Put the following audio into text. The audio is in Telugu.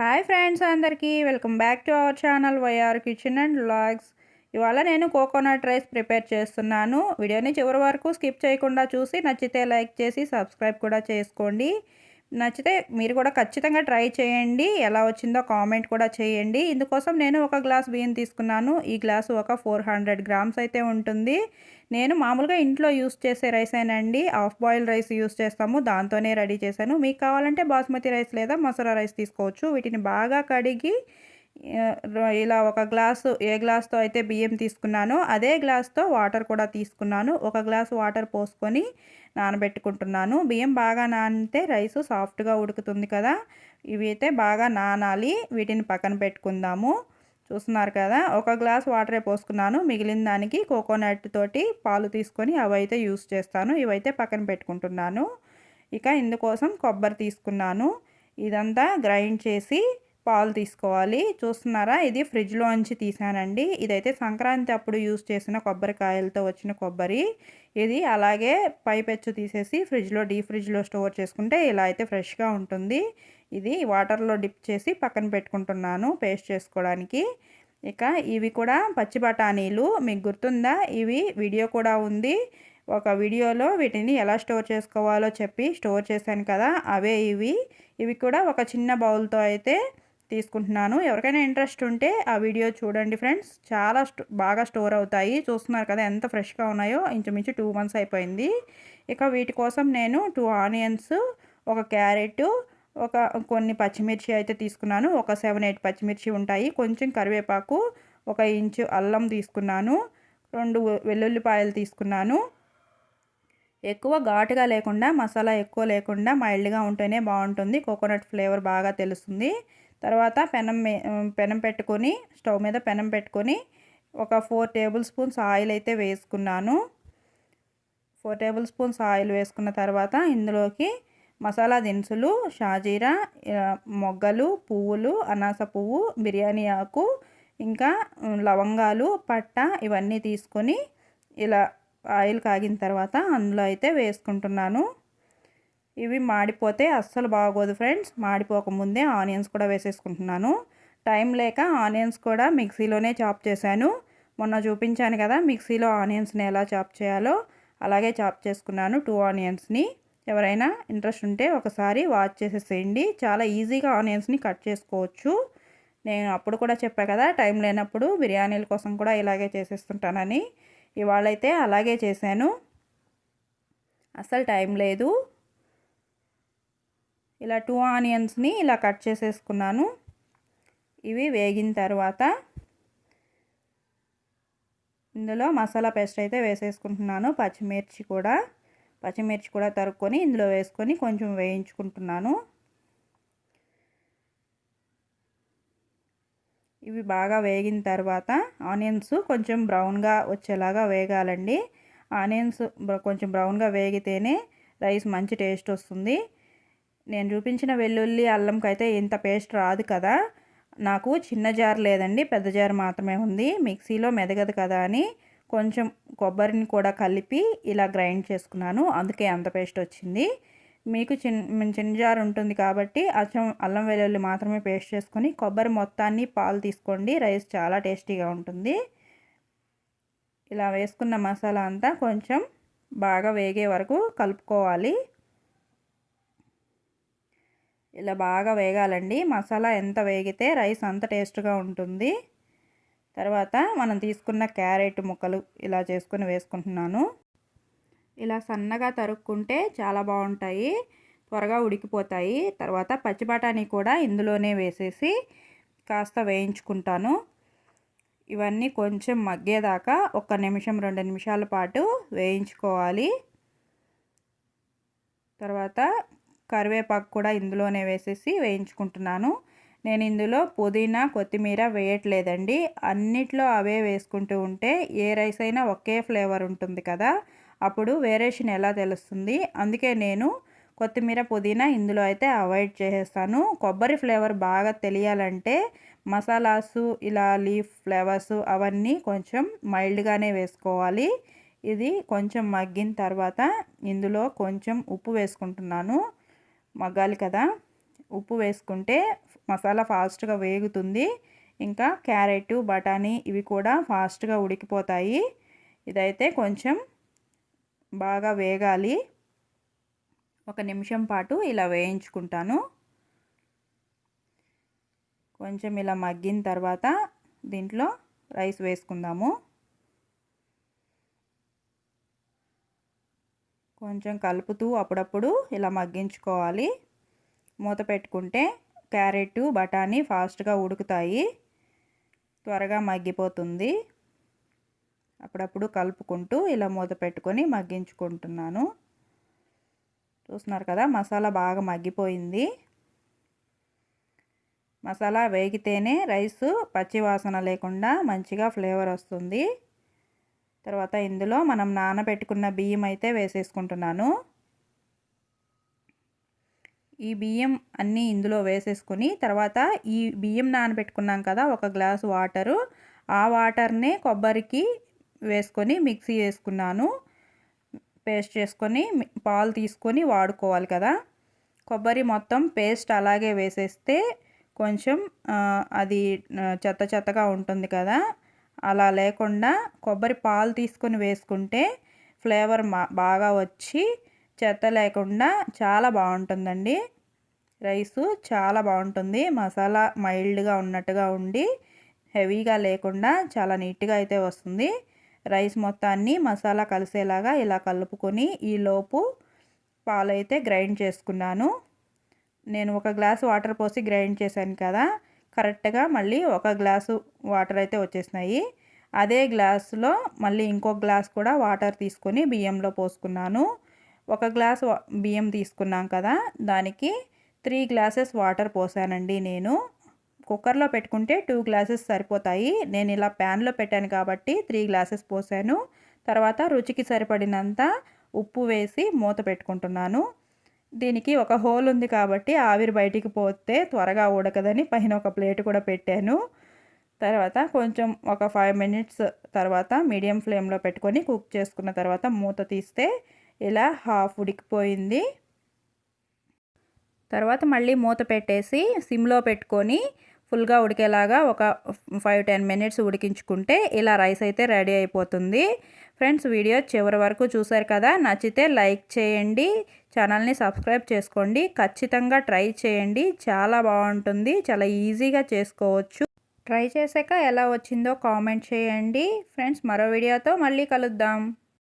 హాయ్ ఫ్రెండ్స్ అందరికీ welcome back to our channel YR kitchen and vlogs. ఇవాళ నేను కోకోనట్ రైస్ ప్రిపేర్ చేస్తున్నాను. వీడియోని చివరి వరకు స్కిప్ చేయకుండా చూసి నచ్చితే లైక్ చేసి సబ్స్క్రైబ్ కూడా చేసుకోండి. నచ్చితే మీరు కూడా ఖచ్చితంగా ట్రై చేయండి. ఎలా వచ్చిందో కామెంట్ కూడా చేయండి. ఇందుకోసం నేను ఒక గ్లాస్ బియ్యం తీసుకున్నాను. ఈ గ్లాసు ఒక 400 గ్రామ్స్ అయితే ఉంటుంది. నేను మామూలుగా ఇంట్లో యూస్ చేసే రైసేనండి. హాఫ్ బాయిల్ రైస్ యూస్ చేస్తాము, దాంతోనే రెడీ చేశాను. మీకు కావాలంటే బాస్మతి రైస్ లేదా మసూరా రైస్ తీసుకోవచ్చు. వీటిని బాగా కడిగి ఇలా ఒక గ్లాసు, ఏ గ్లాస్తో అయితే బియ్యం తీసుకున్నానో అదే గ్లాస్తో వాటర్ కూడా తీసుకున్నాను. ఒక గ్లాసు వాటర్ పోసుకొని నానబెట్టుకుంటున్నాను. బియ్యం బాగా నానితే రైస్ సాఫ్ట్గా ఉడుకుతుంది కదా. ఇవి అయితే బాగా నానాలి. వీటిని పక్కన పెట్టుకుందాము. చూస్తున్నారు కదా, ఒక గ్లాస్ వాటరే పోసుకున్నాను. మిగిలిన దానికి కోకోనట్ తోటి పాలు తీసుకొని అవైతే యూస్ చేస్తాను. ఇవైతే పక్కన పెట్టుకుంటున్నాను. ఇక ఇందుకోసం కొబ్బరి తీసుకున్నాను. ఇదంతా గ్రైండ్ చేసి పాలు తీసుకోవాలి. చూస్తున్నారా, ఇది ఫ్రిడ్జ్లోంచి తీసానండి. ఇదైతే సంక్రాంతి అప్పుడు యూస్ చేసిన కొబ్బరికాయలతో వచ్చిన కొబ్బరి. ఇది అలాగే పైపెచ్చు తీసేసి డీప్ ఫ్రిడ్జ్లో స్టోర్ చేసుకుంటే ఇలా అయితే ఫ్రెష్గా ఉంటుంది. ఇది వాటర్లో డిప్ చేసి పక్కన పెట్టుకుంటున్నాను పేస్ట్ చేసుకోవడానికి. ఇక ఇవి కూడా పచ్చి బఠానీలు. మీకు గుర్తుందా, ఇవి వీడియో కూడా ఉంది. ఒక వీడియోలో వీటిని ఎలా స్టోర్ చేసుకోవాలో చెప్పి స్టోర్ చేశాను కదా, అవే ఇవి కూడా ఒక చిన్న బౌల్తో అయితే తీసుకుంటున్నాను. ఎవరికైనా ఇంట్రెస్ట్ ఉంటే ఆ వీడియో చూడండి ఫ్రెండ్స్. చాలా బాగా స్టోర్ అవుతాయి. చూస్తున్నారు కదా ఎంత ఫ్రెష్గా ఉన్నాయో. ఇంచుమించు 2 months అయిపోయింది. ఇక వీటి కోసం నేను 2 ఆనియన్స్, ఒక క్యారెట్, కొన్ని పచ్చిమిర్చి అయితే తీసుకున్నాను. ఒక 7-8 పచ్చిమిర్చి ఉంటాయి. కొంచెం కరివేపాకు, 1 ఇంచు అల్లం తీసుకున్నాను. 2 వెల్లుల్లిపాయలు తీసుకున్నాను. ఎక్కువ ఘాటుగా లేకుండా, మసాలా ఎక్కువ లేకుండా మైల్డ్గా ఉంటేనే బాగుంటుంది. కోకోనట్ ఫ్లేవర్ బాగా తెలుస్తుంది. తర్వాత పెనం పెట్టుకొని, స్టవ్ మీద పెనం పెట్టుకొని ఒక 4 టేబుల్ స్పూన్స్ ఆయిల్ అయితే వేసుకున్నాను. 4 టేబుల్ స్పూన్స్ ఆయిల్ వేసుకున్న తర్వాత ఇందులోకి మసాలా దినుసులు, షాజీరా, మొగ్గలు, పువ్వులు, అనాస పువ్వు, బిర్యానీ ఆకు, ఇంకా లవంగాలు, పట్ట ఇవన్నీ తీసుకొని ఇలా ఆయిల్ కాగిన తర్వాత అందులో అయితే వేసుకుంటున్నాను. ఇవి మాడిపోతే అస్సలు బాగోదు ఫ్రెండ్స్. మాడిపోకముందే ఆనియన్స్ కూడా వేసేసుకుంటున్నాను. టైం లేక ఆనియన్స్ కూడా మిక్సీలోనే చాప్ చేశాను. మొన్న చూపించాను కదా మిక్సీలో ఆనియన్స్ని ఎలా చాప్ చేయాలో, అలాగే చాప్ చేసుకున్నాను 2 ఆనియన్స్ని. ఎవరైనా ఇంట్రెస్ట్ ఉంటే ఒకసారి వాచ్ చేసేసేయండి. చాలా ఈజీగా ఆనియన్స్ని కట్ చేసుకోవచ్చు. నేను అప్పుడు కూడా చెప్పా కదా, టైం లేనప్పుడు బిర్యానీల కోసం కూడా ఇలాగే చేసేస్తుంటానని. ఇవాళైతే అలాగే చేశాను. అస్సలు టైం లేదు. ఇలా 2 ఆనియన్స్ని ఇలా కట్ చేసేసుకున్నాను. ఇవి వేగిన తర్వాత ఇందులో మసాలా పేస్ట్ అయితే వేసేసుకుంటున్నాను. పచ్చిమిర్చి కూడా తరుక్కొని ఇందులో వేసుకొని కొంచెం వేయించుకుంటున్నాను. ఇవి బాగా వేగిన తర్వాత ఆనియన్స్ కొంచెం బ్రౌన్గా వచ్చేలాగా వేగాలండి. ఆనియన్స్ కొంచెం బ్రౌన్గా వేగితేనే రైస్ మంచి టేస్ట్ వస్తుంది. నేను చూపించిన వెల్లుల్లి అల్లంకి అయితే ఇంత పేస్ట్ రాదు కదా. నాకు చిన్న జార్ లేదండి, పెద్ద జార్ మాత్రమే ఉంది. మిక్సీలో మెదగదు కదా అని కొంచెం కొబ్బరిని కూడా కలిపి ఇలా గ్రైండ్ చేసుకున్నాను. అందుకే అంత పేస్ట్ వచ్చింది. మీకు చిన్న జార్ ఉంటుంది కాబట్టి అల్లం వెల్లుల్లి మాత్రమే పేస్ట్ చేసుకొని కొబ్బరి మొత్తాన్ని పాలు తీసుకోండి. రైస్ చాలా టేస్టీగా ఉంటుంది. ఇలా వేసుకున్న మసాలా అంతా కొంచెం బాగా వేగే వరకు కలుపుకోవాలి. ఇలా బాగా వేగాలండి. మసాలా ఎంత వేగితే రైస్ అంత టేస్ట్గా ఉంటుంది. తర్వాత మనం తీసుకున్న క్యారెట్ ముక్కలు ఇలా చేసుకుని వేసుకుంటున్నాను. ఇలా సన్నగా తరుక్కుంటే చాలా బాగుంటాయి, త్వరగా ఉడికిపోతాయి. తర్వాత పచ్చి బఠానీ కూడా ఇందులోనే వేసేసి కాస్త వేయించుకుంటాను. ఇవన్నీ కొంచెం మగ్గేదాకా 1 నిమిషం 2 నిమిషాల పాటు వేయించుకోవాలి. తర్వాత కరివేపాకు కూడా ఇందులోనే వేసేసి వేయించుకుంటున్నాను. నేను ఇందులో పుదీనా, కొత్తిమీర వేయట్లేదండి. అన్నిట్లో అవే వేసుకుంటూ ఉంటే ఏ రైస్ అయినా ఒకే ఫ్లేవర్ ఉంటుంది కదా, అప్పుడు వేరియేషన్ ఎలా తెలుస్తుంది. అందుకే నేను కొత్తిమీర, పుదీనా ఇందులో అయితే అవాయిడ్ చేసేస్తాను. కొబ్బరి ఫ్లేవర్ బాగా తెలియాలంటే మసాలాసు, ఇలా లీఫ్ ఫ్లేవర్స్ అవన్నీ కొంచెం మైల్డ్గానే వేసుకోవాలి. ఇది కొంచెం మగ్గిన తర్వాత ఇందులో కొంచెం ఉప్పు వేసుకుంటున్నాను. మగ్గాలి కదా. ఉప్పు వేసుకుంటే మసాలా ఫాస్ట్గా వేగుతుంది. ఇంకా క్యారెట్, బఠానీ ఇవి కూడా ఫాస్ట్గా ఉడికిపోతాయి. ఇదైతే కొంచెం బాగా వేగాలి. 1 నిమిషం పాటు ఇలా వేయించుకుంటాను. కొంచెం ఇలా మగ్గిన తర్వాత దీంట్లో రైస్ వేసుకుందాము. కొంచెం కలుపుతూ అప్పుడప్పుడు ఇలా మగ్గించుకోవాలి. మూత పెట్టుకుంటే క్యారెట్, బఠానీ ఫాస్ట్గా ఉడుకుతాయి, త్వరగా మగ్గిపోతుంది. అప్పుడప్పుడు కలుపుకుంటూ ఇలా మూత పెట్టుకొని మగ్గించుకుంటున్నాను. చూస్తున్నారు కదా, మసాలా బాగా మగ్గిపోయింది. మసాలా వేగితేనే రైస్ పచ్చి వాసన లేకుండా మంచిగా ఫ్లేవర్ వస్తుంది. తర్వాత ఇందులో మనం నానబెట్టుకున్న బియ్యం అయితే వేసేసుకుంటున్నాను. ఈ బియ్యం అన్నీ ఇందులో వేసేసుకొని తర్వాత ఈ బియ్యం నానబెట్టుకున్నాం కదా, 1 గ్లాసు వాటరు, ఆ వాటర్నే కొబ్బరికి వేసుకొని మిక్సీ వేసుకున్నాను. పేస్ట్ చేసుకొని పాలు తీసుకొని వాడుకోవాలి కదా. కొబ్బరి మొత్తం పేస్ట్ అలాగే వేసేస్తే కొంచెం అది చెత్త చెత్తగా ఉంటుంది కదా, అలా లేకుండా కొబ్బరి పాలు తీసుకొని వేసుకుంటే ఫ్లేవర్ బాగా వచ్చి చెత్త లేకుండా చాలా బాగుంటుందండి. రైసు చాలా బాగుంటుంది. మసాలా మైల్డ్గా ఉన్నట్టుగా ఉండి హెవీగా లేకుండా చాలా నీట్గా అయితే వస్తుంది. రైస్ మొత్తాన్ని మసాలా కలిసేలాగా ఇలా కలుపుకొని ఈలోపు పాలైతే గ్రైండ్ చేసుకున్నాను. నేను 1 గ్లాసు వాటర్ పోసి గ్రైండ్ చేశాను కదా, కరెక్ట్గా మళ్ళీ 1 గ్లాసు వాటర్ అయితే వచ్చేసినాయి. అదే గ్లాసులో మళ్ళీ ఇంకొక గ్లాస్ కూడా వాటర్ తీసుకొని బియ్యంలో పోసుకున్నాను. 1 గ్లాసు బియ్యం తీసుకున్నాం కదా, దానికి 3 గ్లాసెస్ వాటర్ పోసానండి నేను. కుక్కర్లో పెట్టుకుంటే 2 గ్లాసెస్ సరిపోతాయి. నేను ఇలా ప్యాన్లో పెట్టాను కాబట్టి 3 గ్లాసెస్ పోసాను. తర్వాత రుచికి సరిపడినంత ఉప్పు వేసి మూత పెట్టుకుంటున్నాను. దీనికి ఒక హోల్ ఉంది కాబట్టి ఆవిరి బయటికి పోతే త్వరగా ఉడకదని పైన ఒక ప్లేట్ కూడా పెట్టాను. తర్వాత కొంచెం ఒక 5 మినిట్స్ తర్వాత మీడియం ఫ్లేమ్లో పెట్టుకొని కుక్ చేసుకున్న తర్వాత మూత తీస్తే ఇలా హాఫ్ ఉడికిపోయింది. తర్వాత మళ్ళీ మూత పెట్టేసి సిమ్లో పెట్టుకొని ఫుల్గా ఉడికేలాగా ఒక 5-10 మినిట్స్ ఉడికించుకుంటే ఇలా రైస్ అయితే రెడీ అయిపోతుంది. ఫ్రెండ్స్, వీడియో చివరి వరకు చూసారు కదా, నచ్చితే లైక్ చేయండి, ఛానల్ని సబ్స్క్రైబ్ చేసుకోండి. ఖచ్చితంగా ట్రై చేయండి, చాలా బాగుంటుంది, చాలా ఈజీగా చేసుకోవచ్చు. ట్రై చేశాక ఎలా వచ్చిందో కామెంట్ చేయండి. ఫ్రెండ్స్, మరో వీడియోతో మళ్ళీ కలుద్దాం.